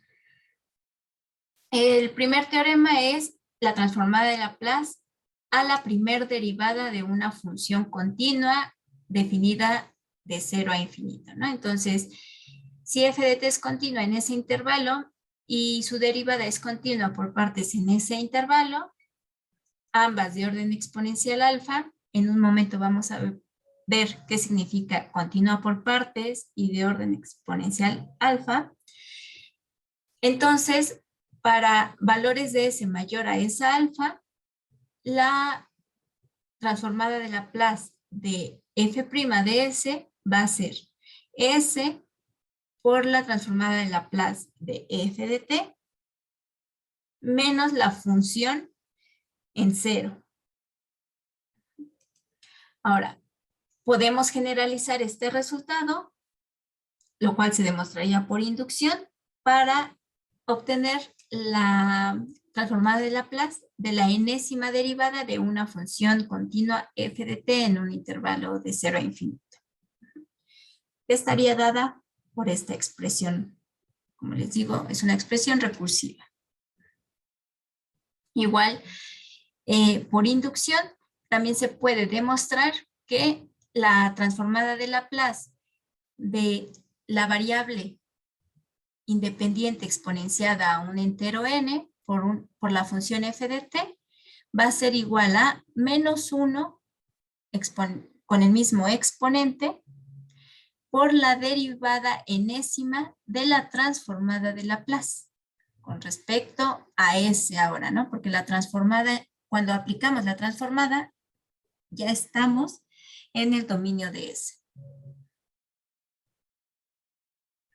el primer teorema es la transformada de Laplace a la primer derivada de una función continua definida de 0 a infinito, ¿no? Entonces, si f de t es continua en ese intervalo y su derivada es continua por partes en ese intervalo, ambas de orden exponencial alfa, en un momento vamos a ver qué significa continua por partes y de orden exponencial alfa. Entonces, para valores de S mayor a S alfa, la transformada de Laplace de f' de S va a ser S por la transformada de Laplace de f de t menos la función en 0. Ahora, podemos generalizar este resultado, lo cual se demostraría por inducción, para obtener la transformada de Laplace de la enésima derivada de una función continua f de t en un intervalo de 0 a infinito. Estaría dada por esta expresión. Como les digo, es una expresión recursiva. Igual, por inducción, también se puede demostrar que la transformada de Laplace de la variable independiente exponenciada a un entero n por la función f de t va a ser igual a menos 1 con el mismo exponente por la derivada enésima de la transformada de Laplace con respecto a S ahora, ¿no? Porque la transformada, cuando aplicamos la transformada, ya estamos en el dominio de S.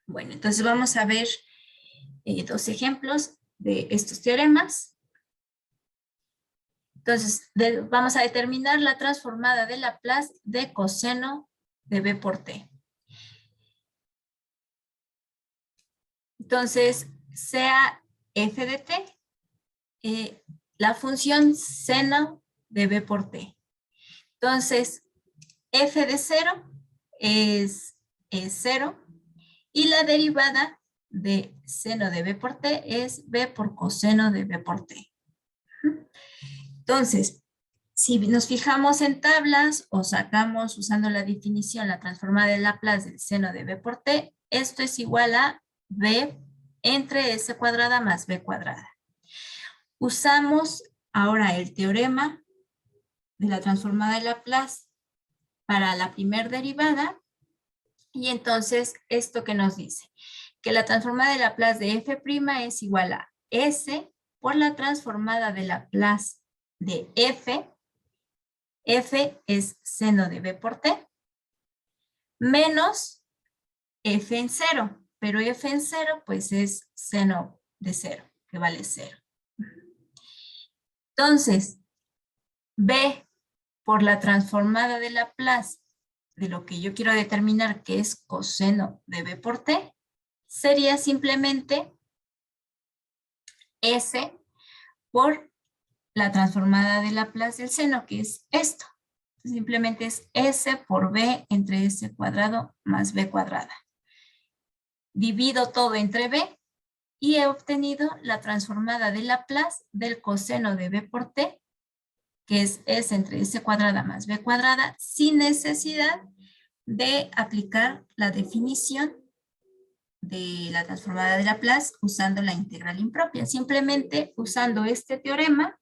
Bueno, entonces vamos a ver dos ejemplos de estos teoremas. Entonces, vamos a determinar la transformada de Laplace de coseno de b por t. Entonces, sea f de t, la función seno de b por t. Entonces, f de 0 es 0 y la derivada de seno de b por t es b por coseno de b por t. Entonces, si nos fijamos en tablas o sacamos usando la definición la transformada de Laplace del seno de b por t, esto es igual a b entre s cuadrada más b cuadrada. Usamos ahora el teorema de la transformada de Laplace para la primer derivada y entonces esto que nos dice que la transformada de Laplace de f' es igual a s por la transformada de Laplace de f es seno de b por t, menos f en 0, pero f en 0 pues es seno de 0, que vale 0. Entonces, b por la transformada de Laplace de lo que yo quiero determinar que es coseno de b por t, sería simplemente s por la transformada de Laplace del seno, que es esto. Simplemente es s por b entre s cuadrado más b cuadrada. Divido todo entre b y he obtenido la transformada de Laplace del coseno de b por t, que es s entre s cuadrada más b cuadrada, sin necesidad de aplicar la definición de la transformada de Laplace usando la integral impropia, simplemente usando este teorema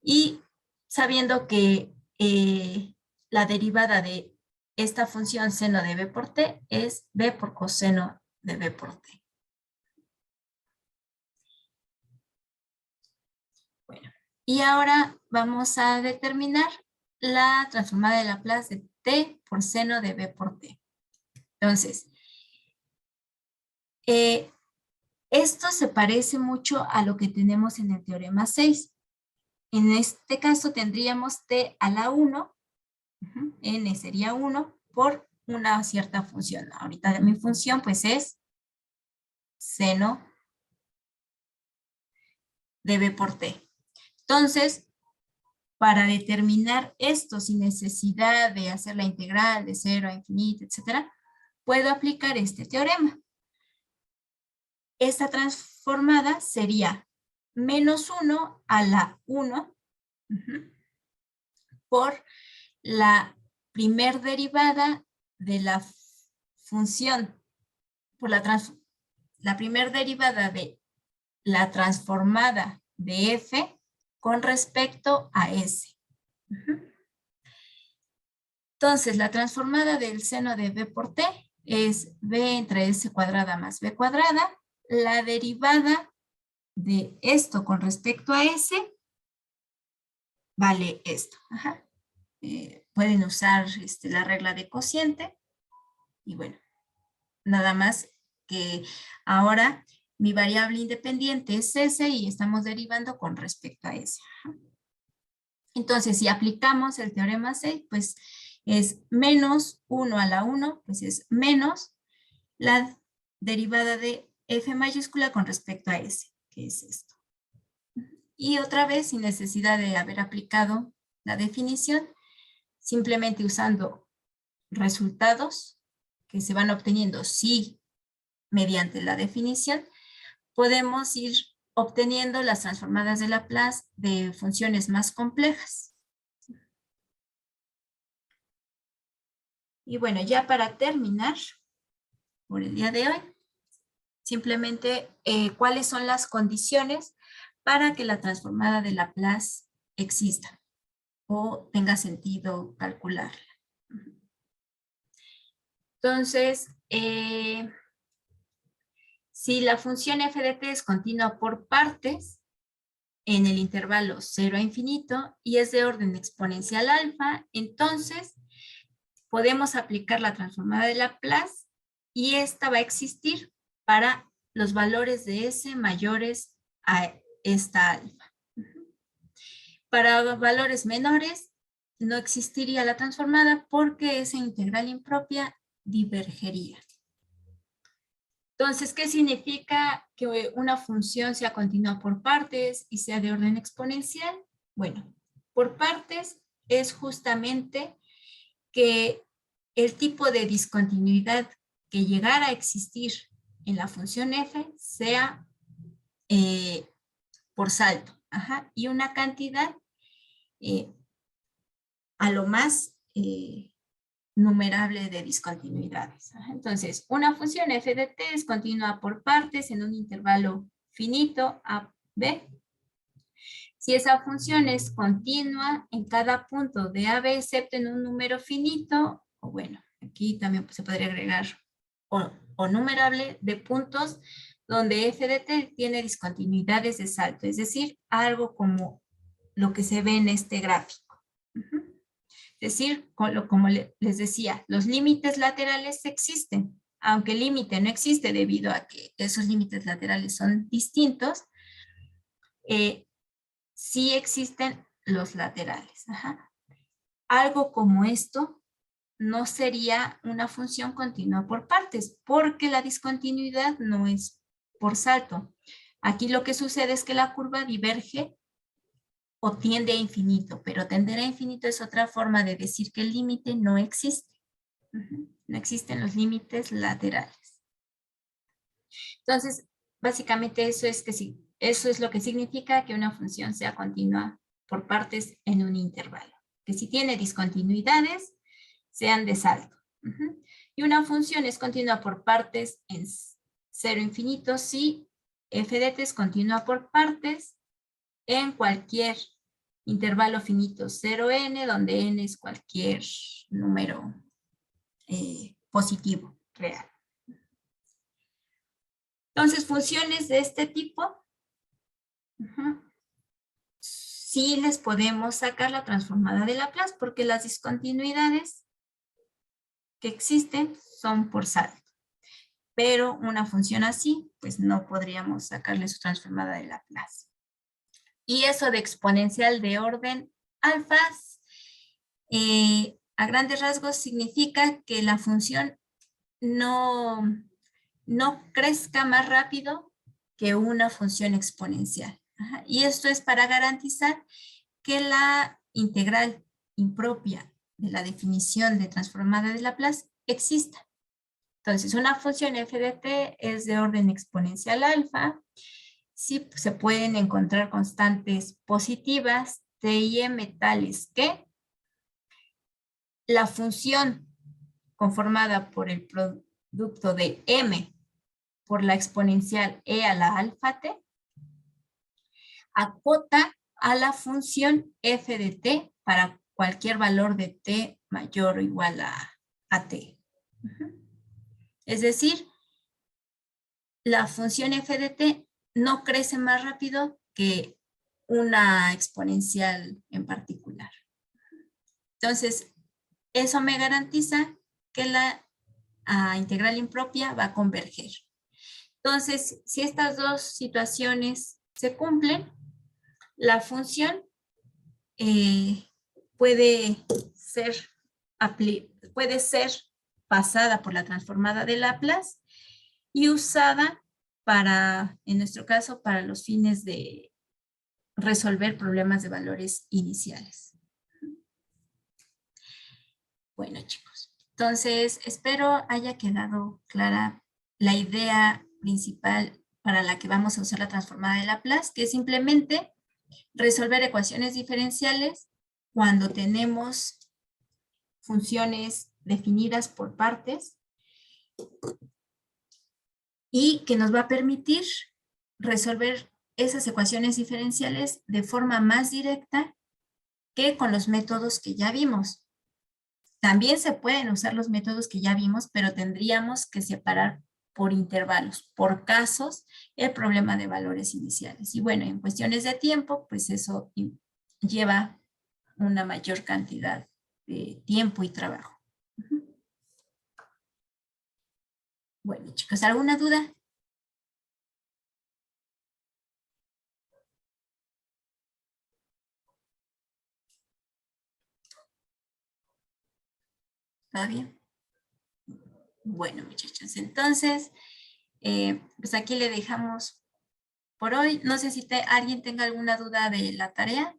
y sabiendo que la derivada de esta función seno de b por t es b por coseno de b por t. Bueno, y ahora vamos a determinar la transformada de Laplace t por seno de b por t. Entonces, esto se parece mucho a lo que tenemos en el teorema 6. En este caso tendríamos t a la 1, n sería 1 por una cierta función. Ahorita mi función pues es seno de b por t. Entonces, para determinar esto sin necesidad de hacer la integral de 0 a infinito, etcétera, puedo aplicar este teorema. Esta transformada sería menos 1 a la 1 por la primer derivada de la función, por la primer derivada de la transformada de f con respecto a s. Entonces, la transformada del seno de b por t es b entre s cuadrada más b cuadrada. La derivada de esto con respecto a s vale esto. Pueden usar la regla de cociente. Y bueno, nada más que ahora mi variable independiente es s y estamos derivando con respecto a s. Entonces, si aplicamos el teorema 6, pues es menos 1 a la 1, pues es menos la derivada de f mayúscula con respecto a s, que es esto. Y otra vez, sin necesidad de haber aplicado la definición, simplemente usando resultados que se van obteniendo sí mediante la definición, podemos ir obteniendo las transformadas de Laplace de funciones más complejas. Y bueno, ya para terminar por el día de hoy, simplemente cuáles son las condiciones para que la transformada de Laplace exista o tenga sentido calcularla. Entonces, si la función f de t es continua por partes en el intervalo 0 a infinito y es de orden exponencial alfa, entonces podemos aplicar la transformada de Laplace y esta va a existir para los valores de s mayores a esta alfa. Para valores menores no existiría la transformada porque esa integral impropia divergería. Entonces, ¿qué significa que una función sea continua por partes y sea de orden exponencial? Bueno, por partes es justamente que el tipo de discontinuidad que llegara a existir en la función f sea por salto, y una cantidad a lo más numerable de discontinuidades. Entonces, una función f de t es continua por partes en un intervalo finito a b. Si esa función es continua en cada punto de a b excepto en un número finito, o bueno, aquí también se podría agregar o numerable de puntos donde f de t tiene discontinuidades de salto, es decir, algo como lo que se ve en este gráfico. Es decir, como les decía, los límites laterales existen, aunque el límite no existe debido a que esos límites laterales son distintos, sí existen los laterales. Algo como esto no sería una función continua por partes, porque la discontinuidad no es por salto. Aquí lo que sucede es que la curva diverge o tiende a infinito, pero tender a infinito es otra forma de decir que el límite no existe. No existen los límites laterales. Entonces, básicamente eso es lo que significa que una función sea continua por partes en un intervalo. Que si tiene discontinuidades, sean de salto. Y una función es continua por partes en 0 infinito si f de t es continua por partes en cualquier intervalo finito 0n, donde n es cualquier número positivo, real. Entonces, funciones de este tipo, sí les podemos sacar la transformada de Laplace, porque las discontinuidades que existen son por saldo. Pero una función así, pues no podríamos sacarle su transformada de Laplace. Y eso de exponencial de orden alfas, a grandes rasgos significa que la función no crezca más rápido que una función exponencial. Ajá. Y esto es para garantizar que la integral impropia de la definición de transformada de Laplace exista. Entonces, una función f de t es de orden exponencial alfa. Sí, se pueden encontrar constantes positivas, t y m, tales que la función conformada por el producto de m por la exponencial e a la alfa t acota a la función f de t para cualquier valor de t mayor o igual a t. Es decir, la función f de t no crece más rápido que una exponencial en particular. Entonces, eso me garantiza que la integral impropia va a converger. Entonces, si estas dos situaciones se cumplen, la función puede ser pasada por la transformada de Laplace y usada para, en nuestro caso, para los fines de resolver problemas de valores iniciales. Bueno, chicos, entonces espero haya quedado clara la idea principal para la que vamos a usar la transformada de Laplace, que es simplemente resolver ecuaciones diferenciales cuando tenemos funciones definidas por partes y que nos va a permitir resolver esas ecuaciones diferenciales de forma más directa que con los métodos que ya vimos. También se pueden usar los métodos que ya vimos, pero tendríamos que separar por intervalos, por casos, el problema de valores iniciales. Y bueno, en cuestiones de tiempo, pues eso lleva una mayor cantidad de tiempo y trabajo. Bueno, chicos, ¿alguna duda? ¿Está bien? Bueno, muchachos, entonces, pues aquí le dejamos por hoy. No sé si alguien tenga alguna duda de la tarea.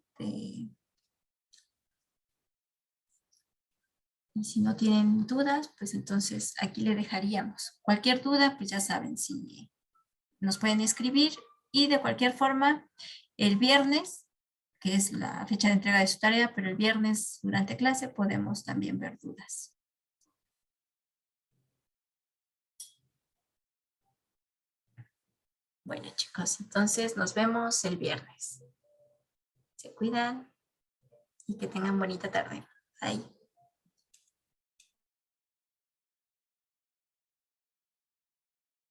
Y si no tienen dudas, pues entonces aquí le dejaríamos. Cualquier duda, pues ya saben, si nos pueden escribir. Y de cualquier forma, el viernes, que es la fecha de entrega de su tarea, pero el viernes durante clase podemos también ver dudas. Bueno, chicos, entonces nos vemos el viernes. Se cuidan y que tengan bonita tarde. Bye.